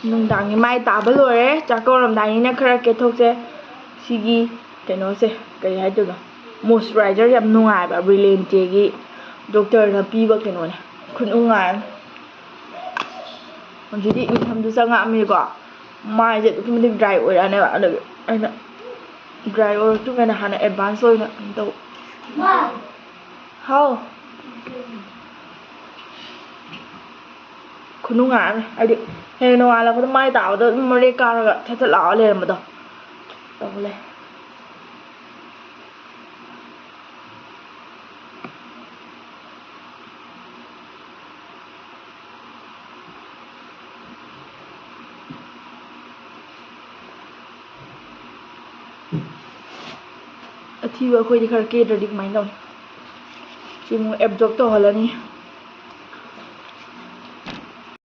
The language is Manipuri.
ꯅꯨꯡꯗꯥꯡꯒꯤ ꯃꯥꯏ ꯇꯥꯕ ꯂꯣꯏꯔꯦ ꯆꯥꯛ ꯀꯧꯔꯝꯗꯥꯏꯅꯤꯅ ꯈꯔ ꯀꯦꯊꯣꯛꯁꯦ ꯁꯤꯒꯤ ꯀꯩꯅꯣꯁꯦ ꯀꯔꯤ ꯍꯥꯏꯗꯣꯏꯅꯣ ꯃꯣꯏꯁꯆꯔꯥꯏꯖꯔ ꯌꯥꯝ ꯅꯨꯡꯉꯥꯏꯕ ꯕ꯭ꯔꯤꯂꯦꯟꯇꯦꯒꯤ ꯗꯣꯛꯇꯔꯅ ꯄꯤꯕ ꯀꯩꯅꯣꯅꯦ ꯈꯨꯅꯨꯡꯉꯥꯏ ꯍꯧꯖꯤꯛꯇꯤ ꯏꯪꯊꯝꯁꯨ ꯆꯪꯉꯛꯑꯝꯃꯤꯀꯣ ꯃꯥꯏꯁꯦ ꯑꯗꯨꯛꯀꯤ ꯃꯇꯤꯛ ꯗ꯭ꯔꯥꯏ ꯑꯣꯏꯔꯛꯑꯅꯦꯕ ꯑꯗꯨꯒꯤ ꯑꯩꯅ ꯗ꯭ꯔꯥꯏ ꯑꯣꯏꯔꯛꯇ꯭ꯔꯤꯉꯩꯗ ꯍꯥꯟꯅ ꯑꯦꯗꯚꯥꯟꯁ ꯑꯣꯏꯅ ꯇꯧ ꯍꯥꯎ ꯈꯨꯅꯨꯡꯉꯥꯏ ꯑꯃ ꯍꯥꯏꯗꯤ ꯍꯌꯦꯡ ꯅꯣꯡꯉꯥꯜꯂꯛꯄꯗ ꯃꯥꯏ ꯇꯥꯕꯗ ꯑꯗꯨꯝ ꯃꯔꯦꯛ ꯀꯥꯔꯒ ꯊꯠ ꯊꯠ ꯂꯥꯎꯔ ꯂꯩꯔꯝꯕꯗꯣ ꯇꯧ ꯂꯩ ꯑꯊꯤꯕ ꯑꯩꯈꯣꯏꯗꯤ ꯈꯔ ꯀꯦꯗ꯭ꯔꯗꯤ ꯀꯃꯥꯏꯅ ꯇꯧꯅꯤ ꯁꯤ ꯑꯃꯨꯛ ꯑꯦꯕꯖꯣꯔꯕ ꯇꯧꯍꯜꯂꯅꯤ